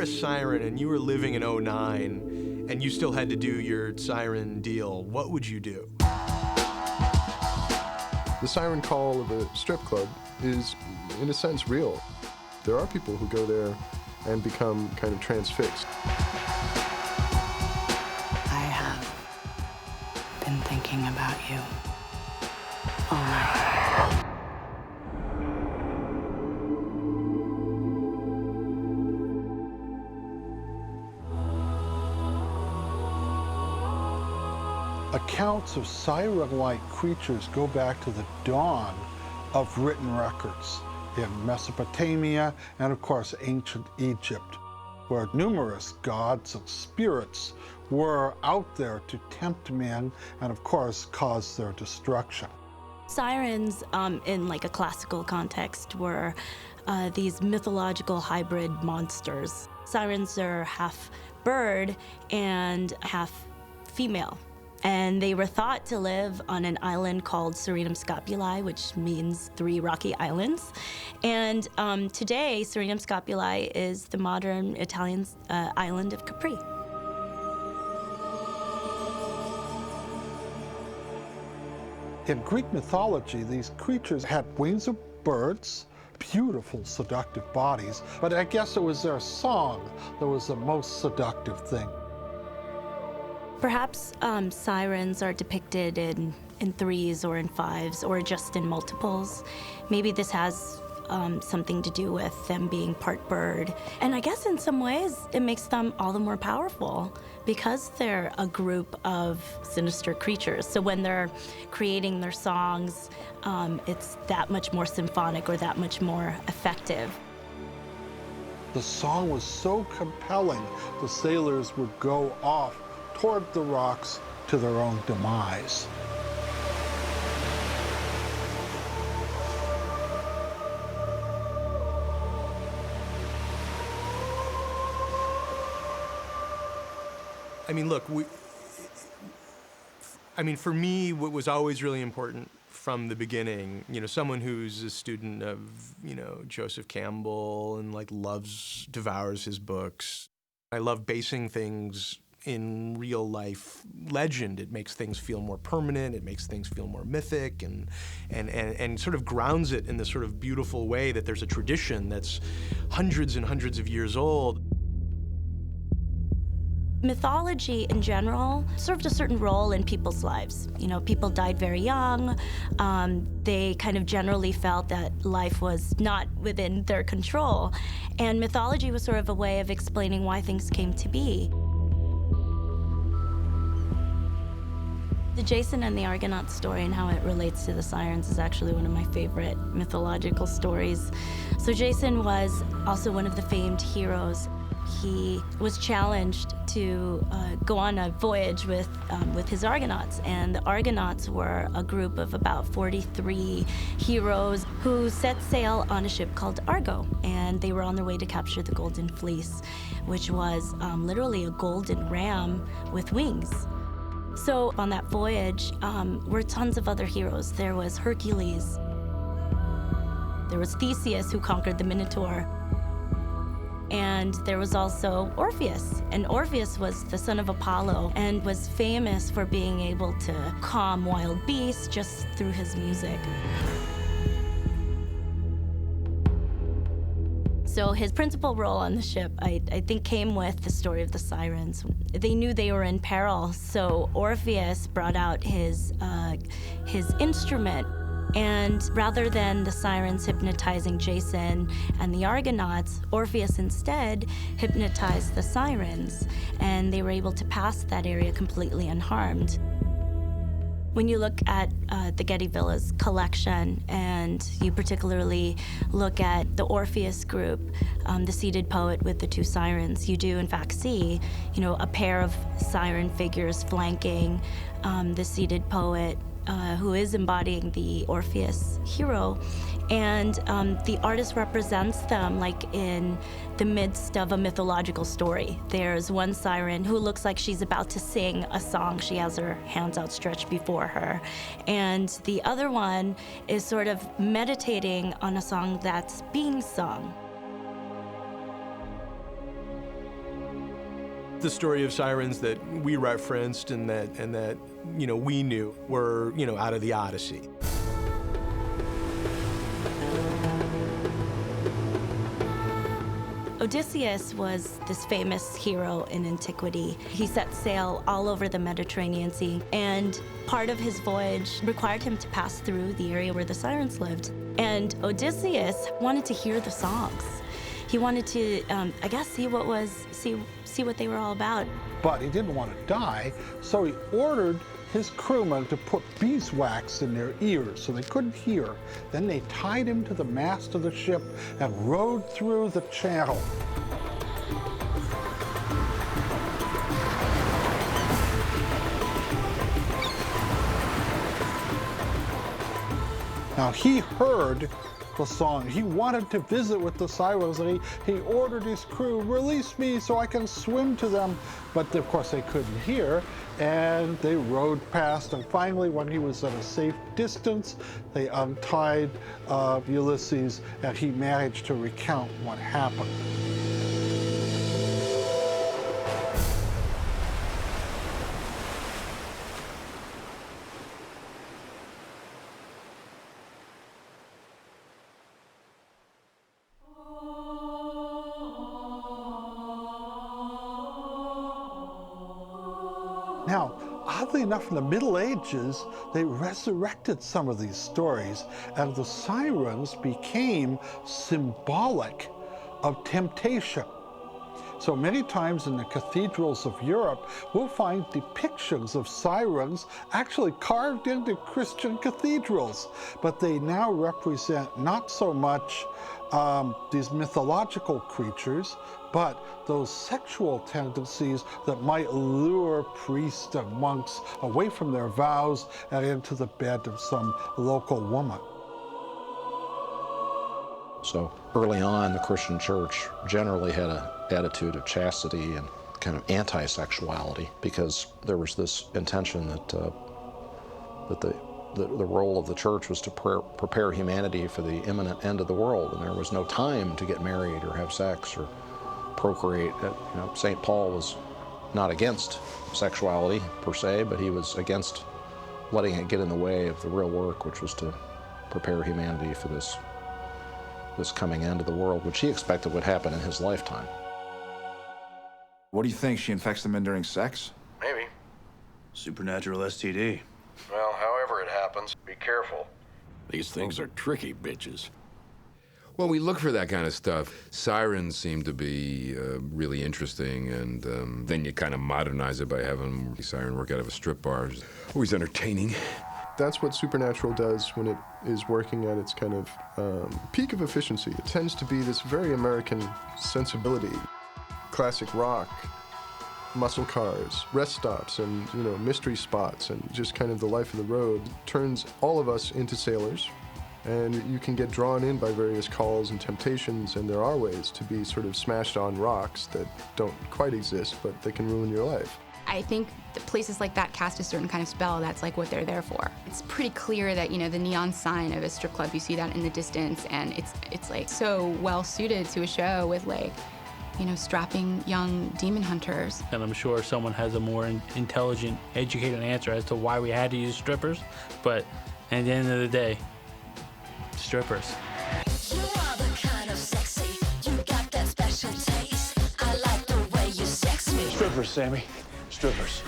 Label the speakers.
Speaker 1: a siren and you were living in '09 and you still had to do your siren deal, what would you do?
Speaker 2: The siren call of a strip club is, in a sense, real. There are people who go there and become kind of transfixed.
Speaker 3: I have been thinking about you all night.
Speaker 4: Accounts of siren-like creatures go back to the dawn of written records in Mesopotamia and, of course, ancient Egypt, where numerous gods and spirits were out there to tempt men and, of course, cause their destruction.
Speaker 5: Sirens, in like a classical context, were these mythological hybrid monsters. Sirens are half bird and half female. And they were thought to live on an island called Serenum Scapulae, which means 3 rocky islands. And today, Serenum Scapulae is the modern Italian island of Capri.
Speaker 4: In Greek mythology, these creatures had wings of birds, beautiful, seductive bodies, but I guess it was their song that was the most seductive thing.
Speaker 5: Perhaps sirens are depicted in 3s or in 5s or just in multiples. Maybe this has something to do with them being part bird. And I guess in some ways it makes them all the more powerful because they're a group of sinister creatures. So when they're creating their songs, it's that much more symphonic or that much more effective.
Speaker 4: The song was so compelling, the sailors would go off toward the rocks to their own demise.
Speaker 1: I mean, look, for me, what was always really important from the beginning, someone who's a student of, Joseph Campbell and devours his books. I love basing things in real life legend. It makes things feel more permanent, it makes things feel more mythic, and sort of grounds it in this sort of beautiful way that there's a tradition that's hundreds and hundreds of years old.
Speaker 5: Mythology in general served a certain role in people's lives. People died very young. They kind of generally felt that life was not within their control. And mythology was sort of a way of explaining why things came to be. The Jason and the Argonaut story and how it relates to the sirens is actually one of my favorite mythological stories. So Jason was also one of the famed heroes. He was challenged to go on a voyage with his Argonauts, and the Argonauts were a group of about 43 heroes who set sail on a ship called Argo, and they were on their way to capture the Golden Fleece, which was literally a golden ram with wings. So on that voyage were tons of other heroes. There was Hercules. There was Theseus, who conquered the Minotaur. And there was also Orpheus. And Orpheus was the son of Apollo and was famous for being able to calm wild beasts just through his music. So his principal role on the ship, I think, came with the story of the sirens. They knew they were in peril, so Orpheus brought out his instrument. And rather than the sirens hypnotizing Jason and the Argonauts, Orpheus instead hypnotized the sirens, and they were able to pass that area completely unharmed. When you look at the Getty Villas collection, and you particularly look at the Orpheus group, the seated poet with the 2 sirens, you do in fact see, a pair of siren figures flanking the seated poet who is embodying the Orpheus hero. And the artist represents them like in the midst of a mythological story. There's one siren who looks like she's about to sing a song. She has her hands outstretched before her. And the other one is sort of meditating on a song that's being sung.
Speaker 1: The story of sirens that we referenced and that we knew were out of the Odyssey.
Speaker 5: Odysseus was this famous hero in antiquity. He set sail all over the Mediterranean Sea, and part of his voyage required him to pass through the area where the sirens lived. And Odysseus wanted to hear the songs. He wanted to, I guess, see what they were all about.
Speaker 4: But he didn't want to die, so he ordered his crewmen to put beeswax in their ears so they couldn't hear. Then they tied him to the mast of the ship and rowed through the channel. Now he heard the song. He wanted to visit with the sirens, and he ordered his crew, release me so I can swim to them. But of course they couldn't hear, and they rowed past, and finally when he was at a safe distance, they untied Ulysses, and he managed to recount what happened. Now, oddly enough, in the Middle Ages, they resurrected some of these stories, and the sirens became symbolic of temptation. So many times in the cathedrals of Europe, we'll find depictions of sirens actually carved into Christian cathedrals, but they now represent not so much these mythological creatures, but those sexual tendencies that might lure priests and monks away from their vows and into the bed of some local woman.
Speaker 6: So early on, the Christian church generally had an attitude of chastity and kind of anti-sexuality, because there was this intention that the role of the church was to prepare humanity for the imminent end of the world, and there was no time to get married or have sex or procreate. St. Paul was not against sexuality per se, but he was against letting it get in the way of the real work, which was to prepare humanity for this coming end of the world, which he expected would happen in his lifetime.
Speaker 7: What do you think? She infects the men during sex?
Speaker 8: Maybe.
Speaker 9: Supernatural STD.
Speaker 8: Well, however it happens, be careful.
Speaker 10: These things are tricky, bitches. Well, we look for that kind of stuff. Sirens seem to be really interesting, and then you kind of modernize it by having a siren work out of a strip bar. It's always entertaining.
Speaker 2: That's what Supernatural does when it is working at its kind of peak of efficiency. It tends to be this very American sensibility. Classic rock, muscle cars, rest stops, and mystery spots, and just kind of the life of the road turns all of us into sailors. And you can get drawn in by various calls and temptations, and there are ways to be sort of smashed on rocks that don't quite exist, but they can ruin your life.
Speaker 11: I think that places like that cast a certain kind of spell. That's like what they're there for. It's pretty clear that, the neon sign of a strip club, you see that in the distance, and it's like so well suited to a show with strapping young demon hunters.
Speaker 12: And I'm sure someone has a more intelligent, educated answer as to why we had to use strippers, but at the end of the day, strippers.
Speaker 13: You are the kind of sexy, you got that special taste. I like the way you sex me.
Speaker 9: Strippers, Sammy. Strippers.